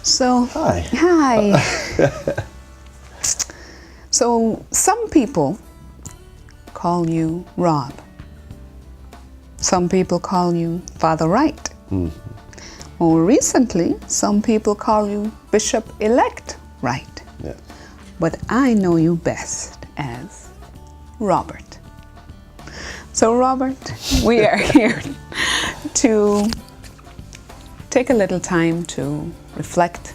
So, Hi. hi. So, some people call you Rob. Some people call you Father Wright. More recently, some people call you Bishop-elect Wright. Yeah. But I know you best as Robert. So, Robert, we are here to take a little time to reflect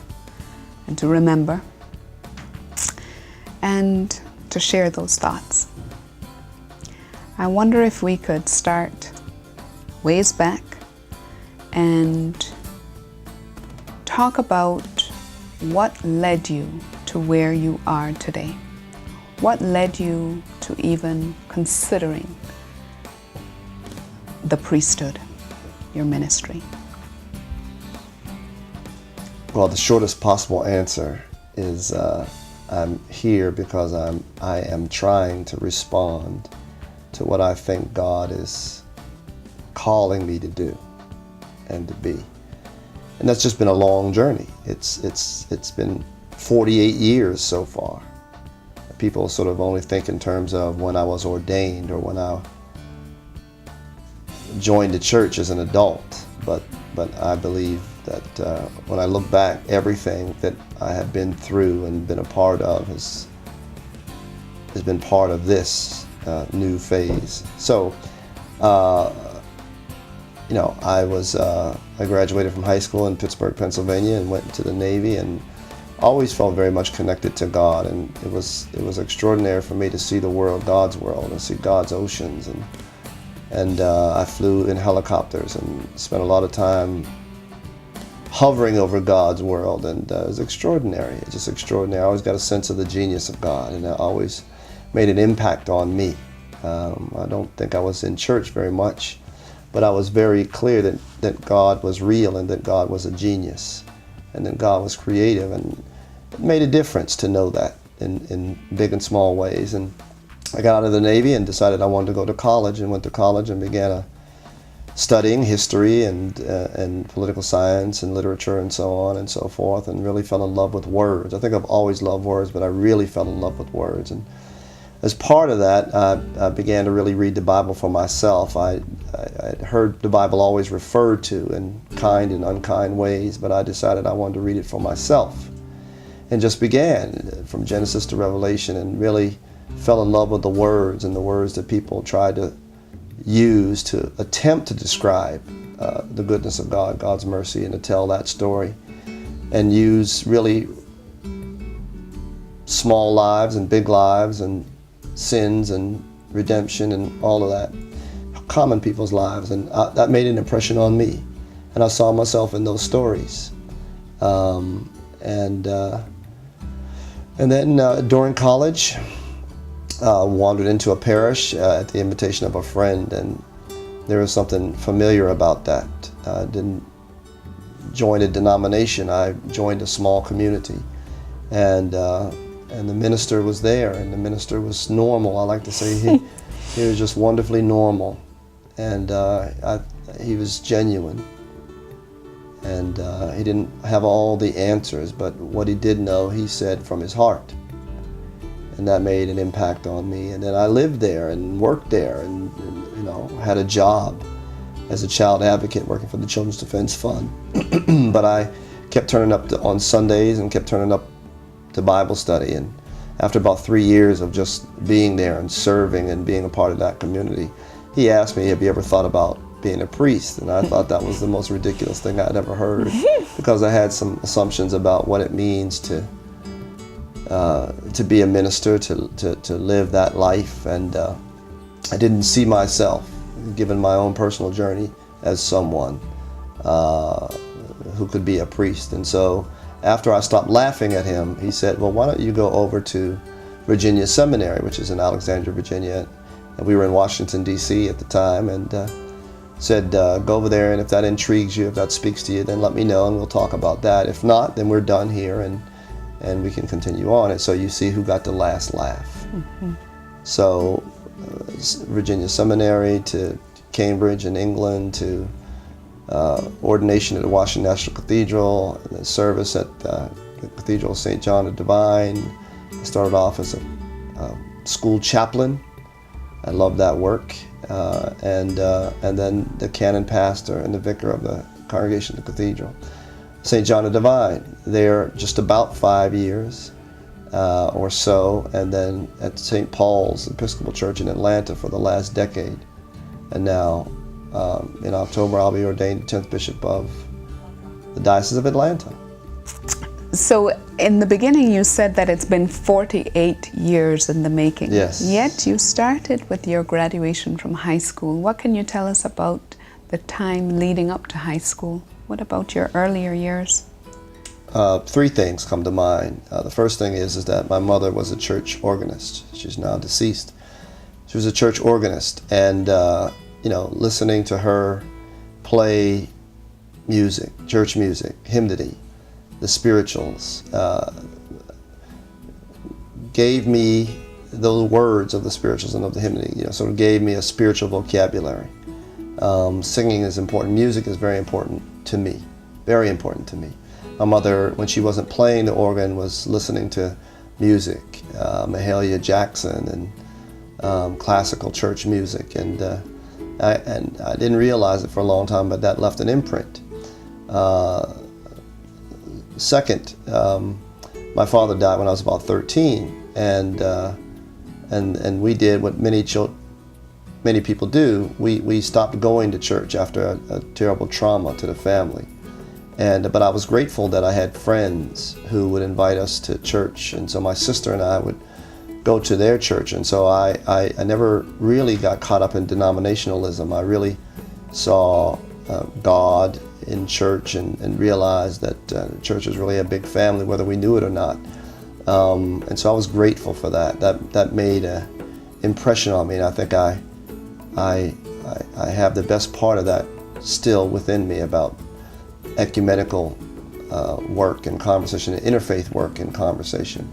and to remember and to share those thoughts. I wonder if we could start ways back and talk about what led you to where you are today. What led you to even considering the priesthood, your ministry? Well, the shortest possible answer is I'm here because I am trying to respond to what I think God is calling me to do and to be. And that's just been a long journey. It's been 48 years so far. People sort of only think in terms of when I was ordained or when I joined the church as an adult, but I believe that when I look back, everything that I have been through and been a part of has been part of this new phase. So, I graduated from high school in Pittsburgh, Pennsylvania, and went to the Navy, and always felt very much connected to God. And it was extraordinary for me to see the world, God's world, and see God's oceans. And I flew in helicopters and spent a lot of time hovering over God's world, and it was extraordinary. It's just extraordinary. I always got a sense of the genius of God, and it always made an impact on me. I don't think I was in church very much, but I was very clear that God was real and that God was a genius and that God was creative, and it made a difference to know that in big and small ways. And I got out of the Navy and decided I wanted to go to college, and went to college and began studying history and political science and literature and so on and so forth, and really fell in love with words. I think I've always loved words, but I really fell in love with words. And as part of that, I began to really read the Bible for myself. I heard the Bible always referred to in kind and unkind ways, but I decided I wanted to read it for myself, and just began from Genesis to Revelation, and really fell in love with the words and the words that people tried to use to attempt to describe the goodness of God, God's mercy, and to tell that story, and use really small lives and big lives and sins and redemption and all of that, common people's lives, and that made an impression on me, and I saw myself in those stories. And then during college, wandered into a parish at the invitation of a friend, and there was something familiar about that. I didn't join a denomination, I joined a small community, and the minister was there, and the minister was normal. I like to say he was just wonderfully normal, and he was genuine, and he didn't have all the answers, but what he did know, he said from his heart. And that made an impact on me. And then I lived there and worked there, and had a job as a child advocate working for the Children's Defense Fund. But I kept turning up on Sundays and kept turning up to Bible study. And after about 3 years of just being there and serving and being a part of that community, he asked me, have you ever thought about being a priest? And I thought that was the most ridiculous thing I'd ever heard, because I had some assumptions about what it means to be a minister, to live that life, and I didn't see myself, given my own personal journey, as someone who could be a priest. And so after I stopped laughing at him, he said, well, why don't you go over to Virginia Seminary, which is in Alexandria, Virginia, and we were in Washington, D.C. at the time, and said, go over there, and if that intrigues you, if that speaks to you, then let me know and we'll talk about that. If not, then we're done here, and we can continue on. And so you see who got the last laugh. Mm-hmm. So Virginia Seminary to Cambridge in England to ordination at the Washington National Cathedral, and the service at the Cathedral of St. John the Divine. I started off as a school chaplain. I loved that work. And then the canon pastor and the vicar of the congregation of the Cathedral. St. John the Divine, there just about 5 years or so, and then at St. Paul's Episcopal Church in Atlanta for the last decade. And now, in October, I'll be ordained 10th Bishop of the Diocese of Atlanta. So in the beginning you said that it's been 48 years in the making. Yes. Yet you started with your graduation from high school. What can you tell us about the time leading up to high school? What about your earlier years? 3 things come to mind. The first thing is that my mother was a church organist. She's now deceased. She was a church organist, and listening to her play music, church music, hymnody, the spirituals, gave me those words of the spirituals and of the hymnody, sort of gave me a spiritual vocabulary. Singing is important. Music is very important to me, very important to me. My mother, when she wasn't playing the organ, was listening to music, Mahalia Jackson and classical church music, and I didn't realize it for a long time, but that left an imprint. Second, my father died when I was about 13, and we did what many people do. We stopped going to church after a terrible trauma to the family. But I was grateful that I had friends who would invite us to church, and so my sister and I would go to their church, and so I never really got caught up in denominationalism. I really saw God in church and realized that church is really a big family, whether we knew it or not. And so I was grateful for that. That made an impression on me, and I think I have the best part of that still within me about ecumenical work and conversation, interfaith work and conversation.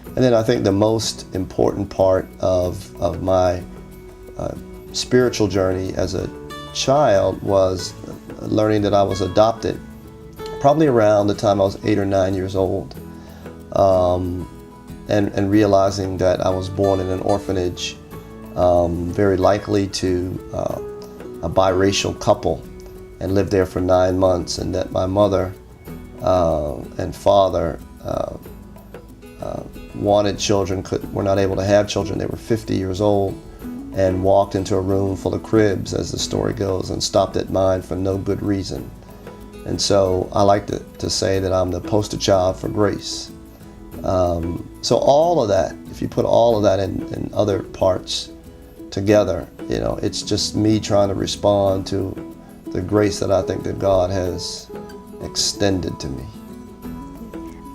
And then I think the most important part of my spiritual journey as a child was learning that I was adopted, probably around the time I was 8 or 9 years old, and realizing that I was born in an orphanage, very likely to a biracial couple, and lived there for 9 months, and that my mother and father wanted children, were not able to have children. They were 50 years old and walked into a room full of cribs, as the story goes, and stopped at mine for no good reason. And so I like to say that I'm the poster child for grace. So all of that, if you put all of that in other parts together, it's just me trying to respond to the grace that I think that God has extended to me.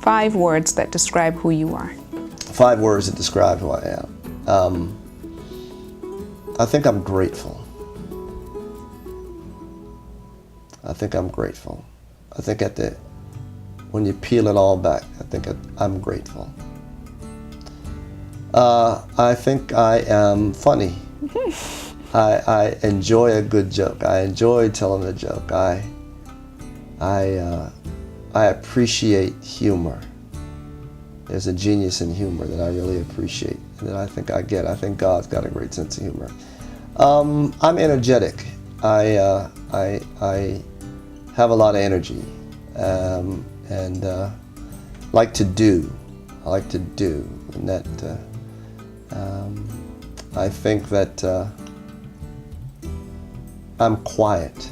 5 words that describe who you are. 5 words that describe who I am. I think I'm grateful. I think I'm grateful. I think when you peel it all back, I think I'm grateful. I think I am funny. I enjoy a good joke. I enjoy telling a joke. I appreciate humor. There's a genius in humor that I really appreciate, and that I think I get. I think God's got a great sense of humor. I'm energetic. I have a lot of energy, and like to do. I like to do, and that I think that I'm quiet.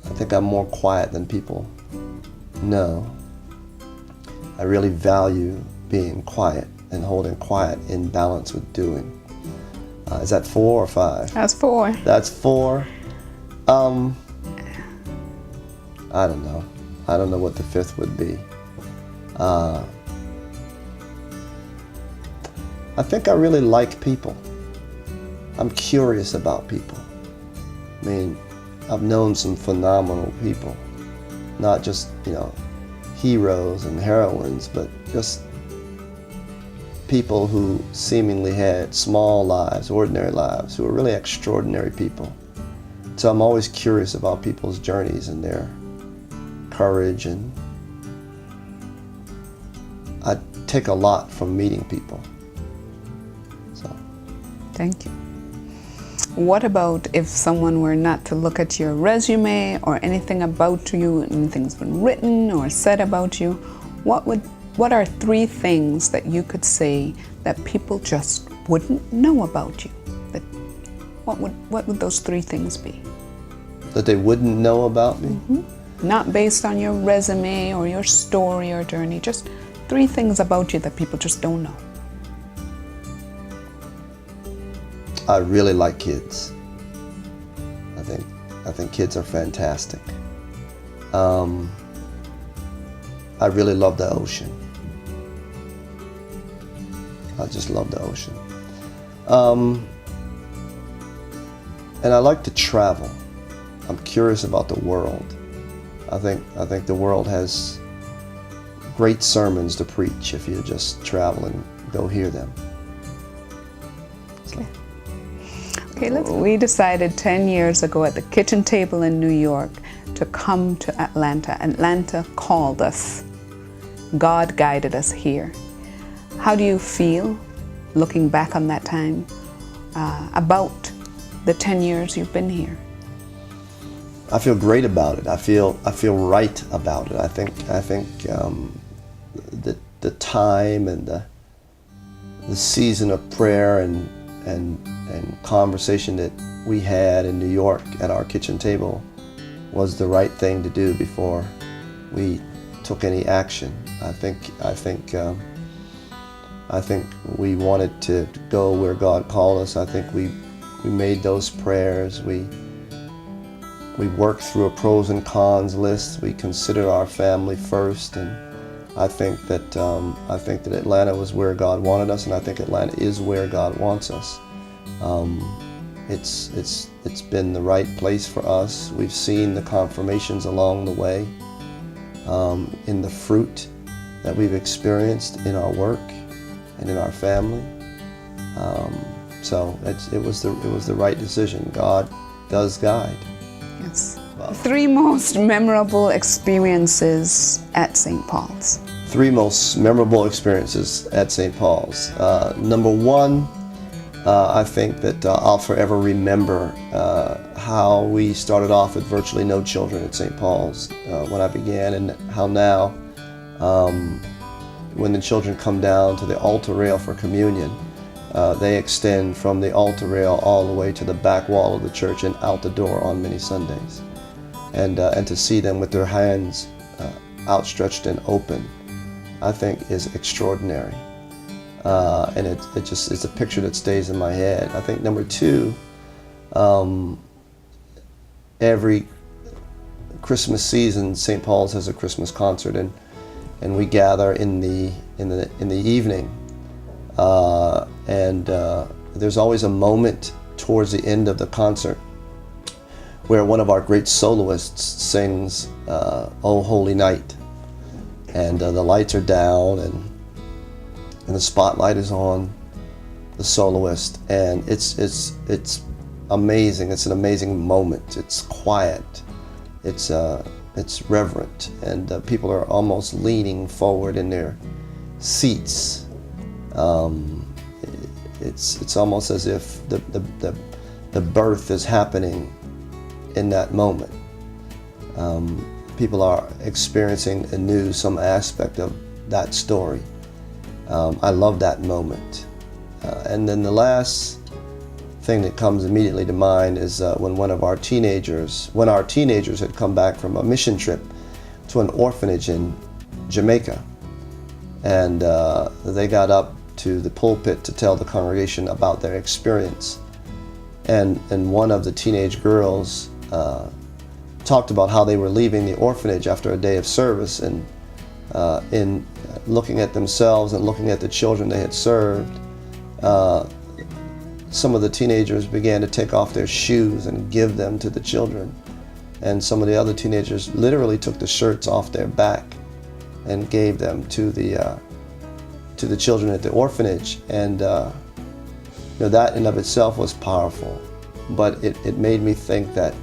I think I'm more quiet than people know. I really value being quiet and holding quiet in balance with doing. Is that 4 or 5? That's 4. That's 4. I don't know. I don't know what the 5th would be. I think I really like people. I'm curious about people. I mean, I've known some phenomenal people, not just, heroes and heroines, but just people who seemingly had small lives, ordinary lives, who were really extraordinary people. So I'm always curious about people's journeys and their courage, and I take a lot from meeting people. So. Thank you. What about if someone were not to look at your resume or anything about you, anything's been written or said about you, what are 3 things that you could say that people just wouldn't know about you? What would those 3 things be? That they wouldn't know about me? Mm-hmm. Not based on your resume or your story or journey, just 3 things about you that people just don't know. I really like kids. I think kids are fantastic. I really love the ocean. I just love the ocean. And I like to travel. I'm curious about the world. I think the world has great sermons to preach if you just travel and go hear them. So. Okay, we decided 10 years ago at the kitchen table in New York to come to Atlanta. Atlanta called us. God guided us here. How do you feel, looking back on that time, about the 10 years you've been here? I feel great about it. I feel right about it. I think the time and the season of prayer and conversation that we had in New York at our kitchen table was the right thing to do before we took any action. I think we wanted to go where God called us. I think we made those prayers. We worked through a pros and cons list. We considered our family first, and I think that Atlanta was where God wanted us, and I think Atlanta is where God wants us. It's been the right place for us. We've seen the confirmations along the way, in the fruit that we've experienced in our work and in our family. So it was the right decision. God does guide. Yes. Wow. 3 most memorable experiences at St. Paul's. 3 most memorable experiences at St. Paul's. Number 1, I think that I'll forever remember how we started off with virtually no children at St. Paul's when I began, and how now, when the children come down to the altar rail for communion, they extend from the altar rail all the way to the back wall of the church and out the door on many Sundays. And to see them with their hands outstretched and open, I think is extraordinary. And it's a picture that stays in my head. I think number 2, every Christmas season, St. Paul's has a Christmas concert, and we gather in the evening, and there's always a moment towards the end of the concert where one of our great soloists sings "O Holy Night," and the lights are down, and the spotlight is on the soloist, and it's amazing. It's an amazing moment. It's quiet. It's reverent, and people are almost leaning forward in their seats. It's almost as if the birth is happening in that moment. People are experiencing anew some aspect of that story. I love that moment. And then the last thing that comes immediately to mind is when our teenagers had come back from a mission trip to an orphanage in Jamaica, and they got up to the pulpit to tell the congregation about their experience. And one of the teenage girls talked about how they were leaving the orphanage after a day of service, and in looking at themselves and looking at the children they had served, some of the teenagers began to take off their shoes and give them to the children. And some of the other teenagers literally took the shirts off their back and gave them to the children at the orphanage. And that in of itself was powerful. But it made me think that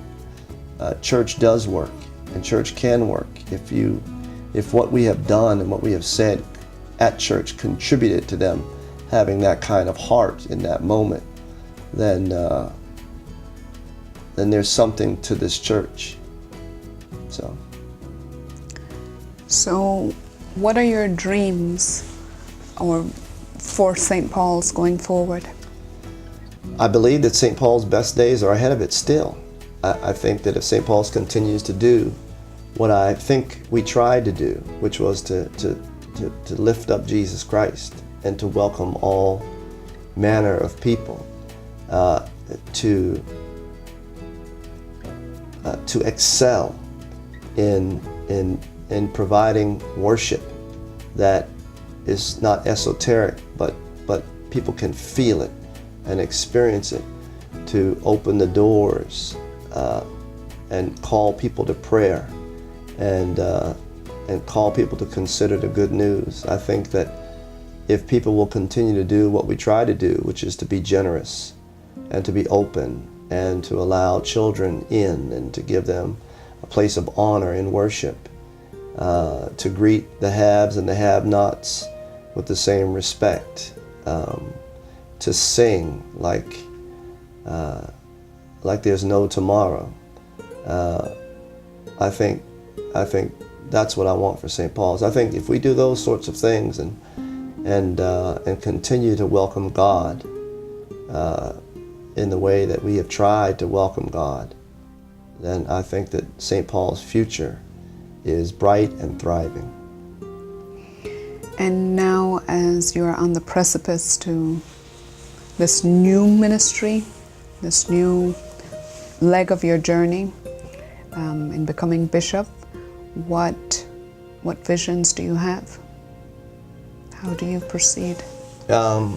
church does work, and church can work. If what we have done and what we have said at church contributed to them having that kind of heart in that moment, then there's something to this church. So what are your dreams for St. Paul's going forward? I believe that St. Paul's best days are ahead of it still. I think that if St. Paul's continues to do what I think we tried to do, which was to lift up Jesus Christ and to welcome all manner of people, to excel in providing worship that is not esoteric, but people can feel it and experience it, to open the doors and call people to prayer and call people to consider the good news. I think that if people will continue to do what we try to do, which is to be generous and to be open and to allow children in and to give them a place of honor in worship, to greet the haves and the have-nots with the same respect, to sing like there's no tomorrow. I think that's what I want for St. Paul's. I think if we do those sorts of things and continue to welcome God in the way that we have tried to welcome God, then I think that St. Paul's future is bright and thriving. And now, as you're on the precipice to this new ministry, this new leg of your journey in becoming bishop, what visions do you have? How do you proceed? I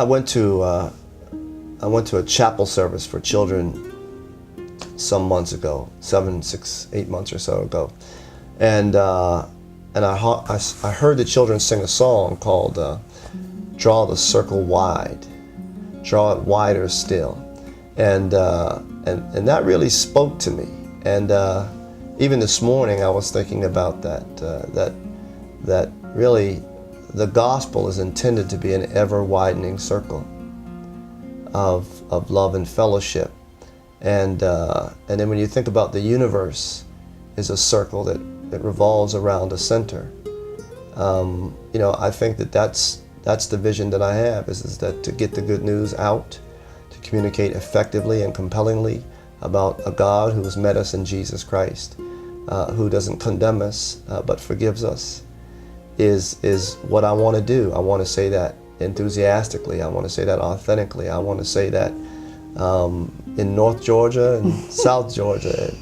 went to a chapel service for children some months ago, 7, 6, 8 months or so ago, and I heard the children sing a song called "Draw the Circle Wide, Draw It Wider Still," and that really spoke to me. And even this morning, I was thinking about that really the gospel is intended to be an ever-widening circle of love and fellowship. And then when you think about the universe is a circle that revolves around a center, I think that's the vision that I have, is that to get the good news out, to communicate effectively and compellingly about a God who has met us in Jesus Christ, who doesn't condemn us but forgives us, is what I want to do. I want to say that enthusiastically. I want to say that authentically. I want to say that in North Georgia and South Georgia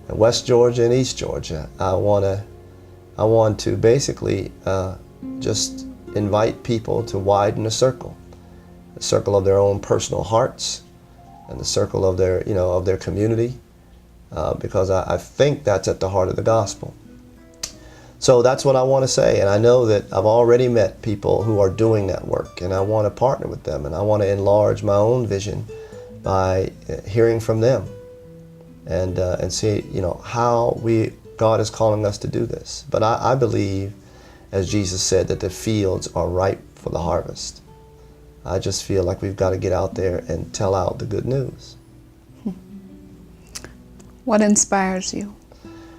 and West Georgia and East Georgia. I want to basically just invite people to widen the circle of their own personal hearts and the circle of their community, because I think that's at the heart of the gospel. So that's what I want to say, and I know that I've already met people who are doing that work, and I want to partner with them, and I want to enlarge my own vision by hearing from them and see how God is calling us to do this. But I believe, as Jesus said, that the fields are ripe for the harvest. I just feel like we've got to get out there and tell out the good news. What inspires you?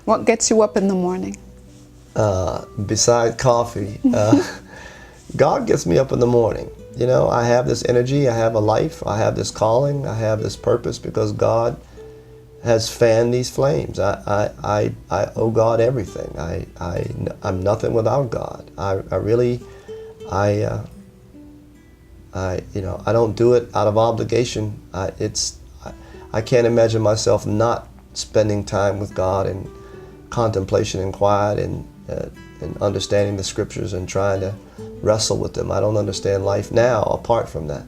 What gets you up in the morning? Besides coffee, God gets me up in the morning. I have this energy, I have a life, I have this calling, I have this purpose because God has fanned these flames. I owe God everything. I'm nothing without God. I don't do it out of obligation. I can't imagine myself not spending time with God in contemplation and quiet and understanding the scriptures and trying to wrestle with them. I don't understand life now apart from that.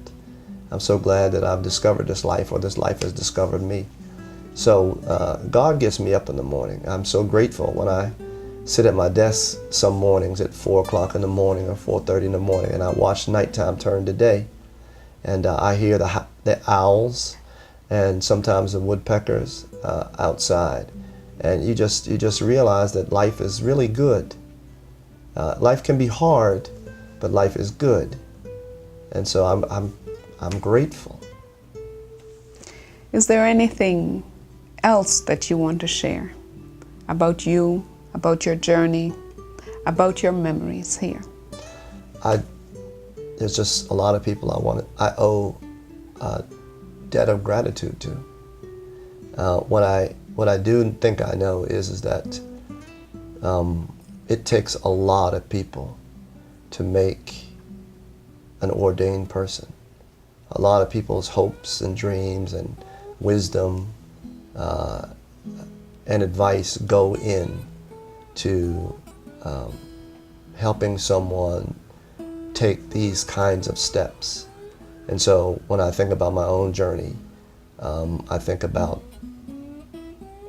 I'm so glad that I've discovered this life, or this life has discovered me. So God gets me up in the morning. I'm so grateful when I sit at my desk some mornings at 4 o'clock in the morning or 4:30 in the morning, and I watch nighttime turn to day, and I hear the owls and sometimes the woodpeckers outside, and you just realize that life is really good. Life can be hard, but life is good, and so I'm grateful. Is there anything else that you want to share about you, about your journey, about your memories here? There's just a lot of people I owe a debt of gratitude to. What I do think I know is that it takes a lot of people to make an ordained person. A lot of people's hopes and dreams and wisdom and advice go in to helping someone take these kinds of steps. And so when I think about my own journey, I think about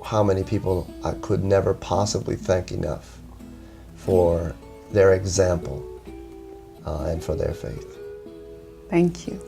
how many people I could never possibly thank enough for their example and for their faith. Thank you.